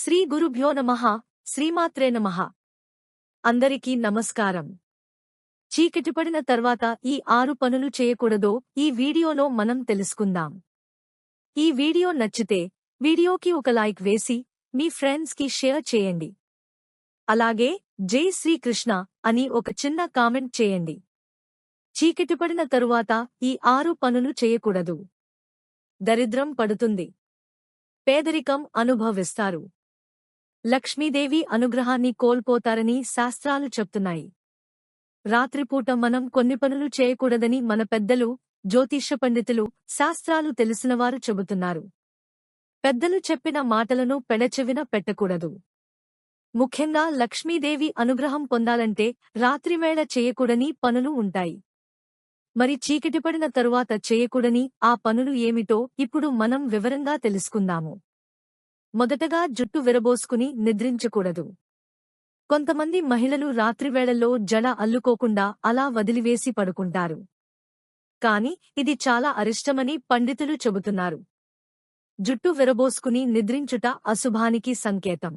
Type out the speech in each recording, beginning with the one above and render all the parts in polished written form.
శ్రీ గురుభ్యో నమః. శ్రీమాత్రే నమః. అందరికీ నమస్కారం. చీకటిపడిన తర్వాత ఈ 6 పనులు చేయకూడదో ఈ వీడియోలో మనం తెలుసుకుందాం. ఈ వీడియో నచ్చితే వీడియోకి ఒక లైక్ వేసి మీ ఫ్రెండ్స్కి షేర్ చేయండి. అలాగే జై శ్రీకృష్ణ అని ఒక చిన్న కామెంట్ చేయండి. చీకటిపడిన తరువాత ఈ 6 పనులు చేయకూడదు. దరిద్రం పడుతుంది. పేదరికం అనుభవిస్తారు. లక్ష్మీదేవి అనుగ్రహాన్ని కోల్పోతారని శాస్త్రాలు చెప్తున్నాయి. రాత్రిపూట మనం కొన్ని పనులు చేయకూడదని మన పెద్దలు, జ్యోతిష్య పండితులు, శాస్త్రాలు తెలిసినవారు చెబుతున్నారు. పెద్దలు చెప్పిన మాటలను పెడచెవిన పెట్టకూడదు. ముఖ్యంగా లక్ష్మీదేవి అనుగ్రహం పొందాలంటే రాత్రివేళ చేయకూడని పనులు ఉంటాయి. మరి చీకటిపడిన తరువాత చేయకూడని ఆ పనులు ఏమిటో ఇప్పుడు మనం వివరంగా తెలుసుకుందాము. మొదటగా జుట్టు విరబోసుకుని నిద్రించకూడదు. కొంతమంది మహిళలు రాత్రివేళల్లో జడ అల్లుకోకుండా అలా వదిలివేసి పడుకుంటారు. కాని ఇది చాలా అరిష్టమని పండితులు చెబుతున్నారు. జుట్టు విరబోసుకుని నిద్రించుట అశుభానికి సంకేతం.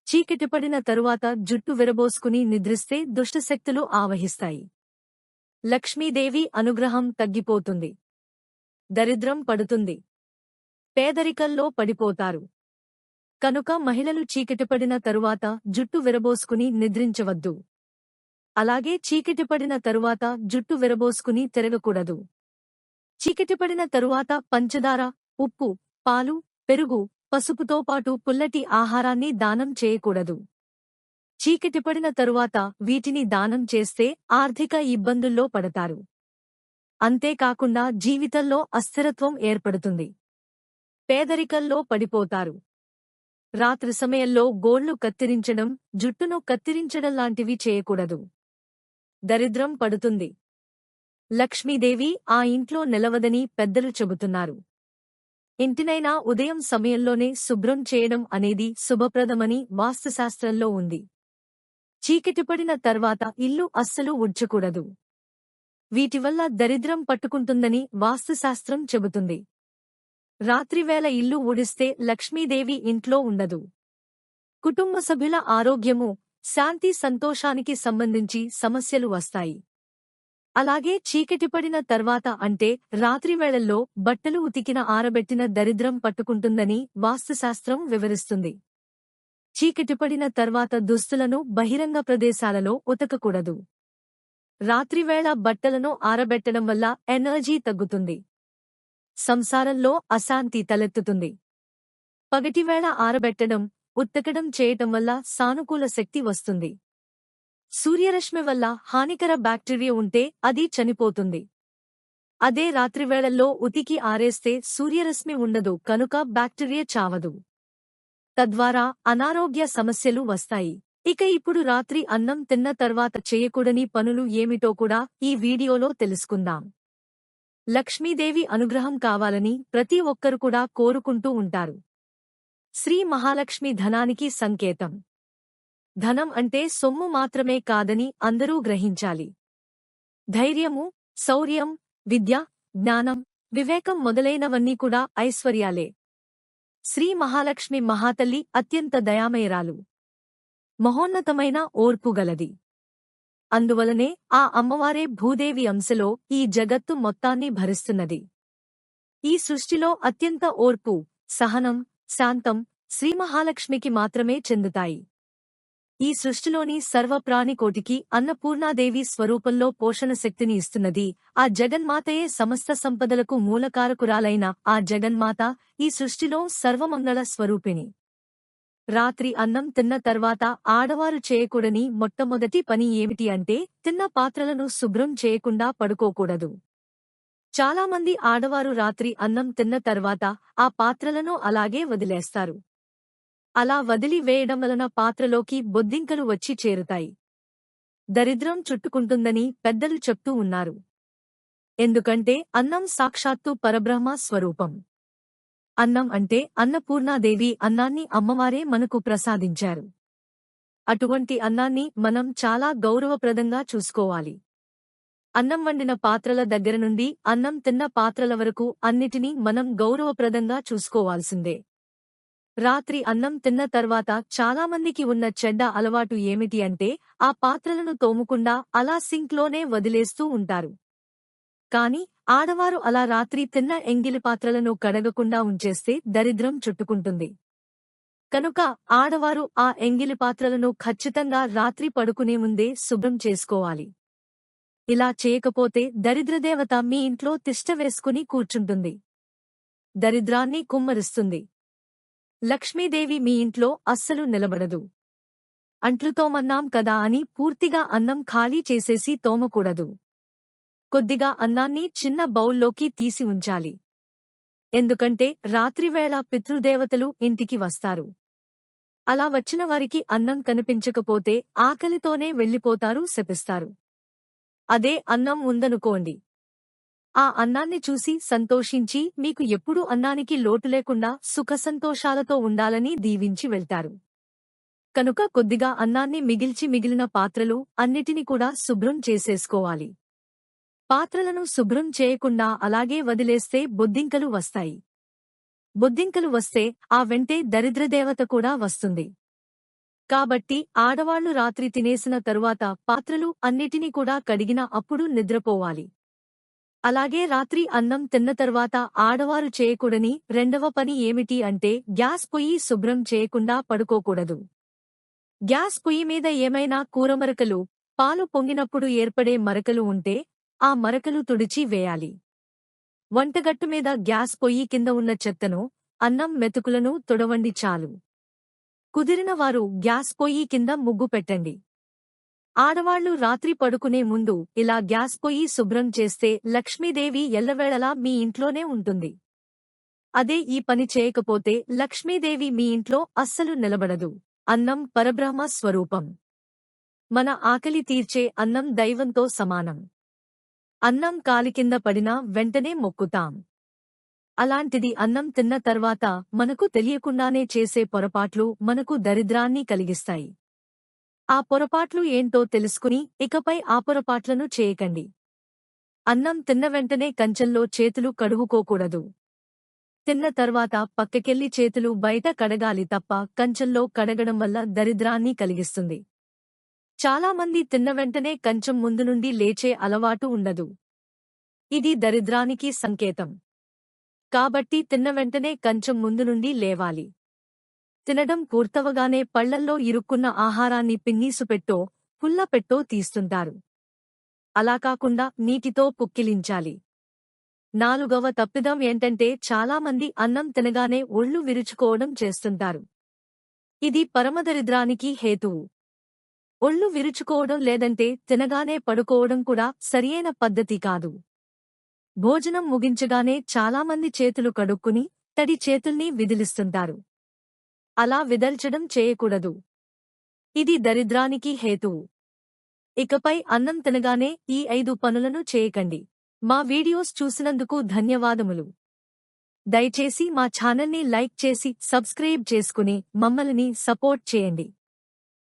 చీకటిపడిన తరువాత జుట్టు విరబోసుకుని నిద్రిస్తే దుష్టశక్తులు ఆవహిస్తాయి. లక్ష్మీదేవి అనుగ్రహం తగ్గిపోతుంది. దరిద్రం పడుతుంది. పేదరికంలో పడిపోతారు. కనుక మహిళలు చీకటిపడిన తరువాత జుట్టు విరబోసుకుని నిద్రించవద్దు. అలాగే చీకటిపడిన తరువాత జుట్టు విరబోసుకుని తిరగకూడదు. చీకటిపడిన తరువాత పంచదార, ఉప్పు, పాలు, పెరుగు, పసుపుతో పాటు పుల్లటి ఆహారాన్ని దానం చేయకూడదు. చీకటిపడిన తరువాత వీటిని దానం చేస్తే ఆర్థిక ఇబ్బందుల్లో పడతారు. అంతేకాకుండా జీవితంలో అస్థిరత్వం ఏర్పడుతుంది. పేదరికంలో పడిపోతారు. రాత్రి సమయంలో గోళ్లు కత్తిరించడం, జుట్టును కత్తిరించడం లాంటివి చేయకూడదు. దరిద్రం పడుతుంది. లక్ష్మీదేవి ఆ ఇంట్లో నిలవదని పెద్దలు చెబుతున్నారు. ఇంటినైనా ఉదయం సమయంలోనే శుభ్రం చేయడం అనేది శుభప్రదమని వాస్తుశాస్త్రంలో ఉంది. చీకటిపడిన తర్వాత ఇల్లు అస్సలు ఊడ్చకూడదు. వీటివల్ల దరిద్రం పట్టుకుంటుందని వాస్తుశాస్త్రం చెబుతుంది. రాత్రివేళ ఇల్లు ఊడిస్తే లక్ష్మీదేవి ఇంట్లో ఉండదు. కుటుంబ సభ్యుల ఆరోగ్యము, శాంతి సంతోషానికి సంబంధించి సమస్యలు వస్తాయి. అలాగే చీకటిపడిన తర్వాత అంటే రాత్రివేళల్లో బట్టలు ఉతికిన ఆరబెట్టిన దరిద్రం పట్టుకుంటుందని వాస్తుశాస్త్రం వివరిస్తుంది. చీకటిపడిన తర్వాత దుస్తులను బహిరంగ ప్రదేశాలలో ఉతకకూడదు. రాత్రివేళ బట్టలను ఆరబెట్టడం వల్ల ఎనర్జీ తగ్గుతుంది. సంసారంలో అశాంతి తలెత్తుతుంది. పగటివేళ ఆరబెట్టడం, ఉతకడం చేయటం వల్ల సానుకూల శక్తి వస్తుంది. సూర్యరశ్మి వల్ల హానికర బ్యాక్టీరియా ఉంటే అది చనిపోతుంది. అదే రాత్రివేళల్లో ఉతికి ఆరేస్తే సూర్యరశ్మి ఉండదు కనుక బ్యాక్టీరియా చావదు. తద్వారా అనారోగ్య సమస్యలు వస్తాయి. ఇక ఇప్పుడు రాత్రి అన్నం తిన్న తర్వాత చేయకూడని పనులు ఏమిటో కూడా ఈ వీడియోలో తెలుసుకుందాం. లక్ష్మీదేవి అనుగ్రహం కావాలని ప్రతి ఒక్కరు కూడా కోరుకుంటూ ఉంటారు. శ్రీ మహాలక్ష్మి ధనానికి సంకేతం. ధనం అంటే సొమ్ము మాత్రమే కాదని అందరూ గ్రహించాలి. ధైర్యము, శౌర్యం, విద్య, జ్ఞానం, వివేకం మొదలైనవన్నీ కూడా ఐశ్వర్యాలే. శ్రీ మహాలక్ష్మి మహాతల్లి అత్యంత దయామయరాలు. మహోన్నతమైన ఓర్పుగలది. అందువలనే ఆ అమ్మవారే భూదేవి అంశలో ఈ జగత్తు మొత్తాన్ని భరిస్తున్నది. ఈ సృష్టిలో అత్యంత ఓర్పు, సహనం, శాంతం శ్రీమహాలక్ష్మికి మాత్రమే చెందుతాయి. ఈ సృష్టిలోని సర్వప్రాణికోటికి అన్నపూర్ణాదేవి స్వరూపంలో పోషణ శక్తిని ఇస్తున్నది. ఆ జగన్మాతయే సమస్త సంపదలకు మూలకారకురాలైన ఆ జగన్మాత ఈ సృష్టిలో సర్వమంగళ స్వరూపిణి. రాత్రి అన్నం తిన్న తర్వాత ఆడవారు చేయకూడని మొట్టమొదటి పని ఏమిటి అంటే తిన్న పాత్రలను శుభ్రం చేయకుండా పడుకోకూడదు. చాలామంది ఆడవారు రాత్రి అన్నం తిన్న తర్వాత ఆ పాత్రలను అలాగే వదిలేస్తారు. అలా వదిలి వేయడం వలన పాత్రలోకి బొద్దింకలు వచ్చి చేరుతాయి. దరిద్రం చుట్టుకుంటుందని పెద్దలు చెప్తూ ఉన్నారు. ఎందుకంటే అన్నం సాక్షాత్తు పరబ్రహ్మ స్వరూపం. అన్నం అంటే అన్నపూర్ణాదేవి అన్నాన్ని అమ్మవారే మనకు ప్రసాదించారు. అటువంటి అన్నాన్ని మనం చాలా గౌరవప్రదంగా చూసుకోవాలి. అన్నం వండిన పాత్రల దగ్గర నుండి అన్నం తిన్న పాత్రల వరకు అన్నిటినీ మనం గౌరవప్రదంగా చూసుకోవాల్సిందే. రాత్రి అన్నం తిన్న తర్వాత చాలామందికి ఉన్న చెడ్డ అలవాటు ఏమిటి అంటే ఆ పాత్రలను తోముకుండా అలా సింక్లోనే వదిలేస్తూ ఉంటారు. కాని ఆడవారు అలా రాత్రి తిన్న ఎంగిలి పాత్రలను కడగకుండా ఉంచేస్తే దరిద్రం చుట్టుకుంటుంది. కనుక ఆడవారు ఆ ఎంగిలి పాత్రలను ఖచ్చితంగా రాత్రి పడుకునే ముందే శుభ్రం చేసుకోవాలి. ఇలా చేయకపోతే దరిద్రదేవత మీ ఇంట్లో తిష్ట వేసుకుని కూర్చుంటుంది. దరిద్రాన్ని కుమ్మరిస్తుంది. లక్ష్మీదేవి మీ ఇంట్లో అస్సలు నిలబడదు. అంట్లు తోమన్నాం కదా అని పూర్తిగా అన్నం ఖాళీ చేసేసి తోమకూడదు. కొద్దిగా అన్నాన్ని చిన్న బౌల్లోకి తీసి ఉంచాలి. ఎందుకంటే రాత్రివేళ పితృదేవతలు ఇంటికి వస్తారు. అలా వచ్చిన వారికి అన్నం కనిపించకపోతే ఆకలితోనే వెళ్ళిపోతారు, శపిస్తారు. అదే అన్నం ఉందనుకోండి. ఆ అన్నాన్ని చూసి సంతోషించి మీకు ఎప్పుడూ అన్నానికి లోటు లేకుండా సుఖసంతోషాలతో ఉండాలని దీవించి వెళ్తారు. కనుక కొద్దిగా అన్నాన్ని మిగిల్చి మిగిలిన పాత్రలు అన్నిటిని కూడా శుభ్రం చేసేసుకోవాలి. పాత్రలను శుభ్రం చేయకుండా అలాగే వదిలేస్తే బొద్దింకలు వస్తాయి. బొద్దింకలు వస్తే ఆ వెంటే దరిద్రదేవత కూడా వస్తుంది. కాబట్టి ఆడవాళ్లు రాత్రి తినేసిన తరువాత పాత్రలు అన్నిటినీ కూడా కడిగిన అప్పుడు నిద్రపోవాలి. అలాగే రాత్రి అన్నం తిన్న తర్వాత ఆడవారు చేయకూడని రెండవ పని ఏమిటి అంటే గ్యాస్ పొయ్యి శుభ్రం చేయకుండా పడుకోకూడదు. గ్యాస్ పొయ్యి మీద ఏమైనా కూరమరకలు, పాలు పొంగినప్పుడు ఏర్పడే మరకలు ఉంటే ఆ మరకలు తుడిచి వేయాలి. వంటగట్టు మీద గ్యాస్ పొయ్యి కింద ఉన్న చెత్తను, అన్నం మెతుకులను తుడవండి చాలు. కుదిరిన వారు గ్యాస్ పొయ్యి కింద ముగ్గు పెట్టండి. ఆడవాళ్లు రాత్రి పడుకునే ముందు ఇలా గ్యాస్ పొయ్యి శుభ్రం చేస్తే లక్ష్మీదేవి ఎల్లవేళలా మీ ఇంట్లోనే ఉంటుంది. అదే ఈ పని చేయకపోతే లక్ష్మీదేవి మీ ఇంట్లో అస్సలు నిలబడదు. అన్నం పరబ్రహ్మ స్వరూపం. మన ఆకలి తీర్చే అన్నం దైవంతో సమానం. అన్నం కాలి కింద పడినా వెంటనే మొక్కుతాం. అలాంటిది అన్నం తిన్న తర్వాత మనకు తెలియకుండానే చేసే పొరపాట్లు మనకు దరిద్రాన్ని కలిగిస్తాయి. ఆ పొరపాట్లు ఏంటో తెలుసుకుని ఇకపై ఆ పొరపాట్లను చేయకండి. అన్నం తిన్న వెంటనే కంచంలో చేతులు కడుగుకోకూడదు. తిన్న తర్వాత పక్కకెళ్లి చేతులు బయట కడగాలి తప్ప కంచంలో కడగడం వల్ల దరిద్రాన్ని కలిగిస్తుంది. చాలామంది తిన్న వెంటనే కంచం ముందు నుండి లేచే అలవాటు ఉండదు. ఇది దరిద్రానికి సంకేతం. కాబట్టి తిన్న వెంటనే కంచం ముందు నుండి లేవాలి. తినడం పూర్తవగానే పళ్లల్లో ఇరుక్కున్న ఆహారాన్ని పిన్నీసుపెట్టో, పుల్లపెట్టో తీస్తుంటారు. అలా కాకుండా నీటితో పుక్కిలించాలి. నాలుగవ తప్పిదం ఏంటంటే చాలామంది అన్నం తినగానే ఒళ్ళు విరుచుకోవడం చేస్తుంటారు. ఇది పరమదరిద్రానికి హేతువు. ఒళ్ళు విరుచుకోవడం లేదంటే తినగానే పడుకోవడం కూడా సరియైన పద్ధతి కాదు. భోజనం ముగించగానే చాలామంది చేతులు కడుక్కుని తడి చేతుల్ని విదిలిస్తుంటారు. అలా విదల్చడం చేయకూడదు. ఇది దరిద్రానికి హేతువు. ఇకపై అన్నం తినగానే ఈ 5 పనులను చేయకండి. మా వీడియోస్ చూసినందుకు ధన్యవాదములు. దయచేసి మా ఛానల్ని లైక్ చేసి సబ్స్క్రైబ్ చేసుకుని మమ్మల్ని సపోర్ట్ చేయండి.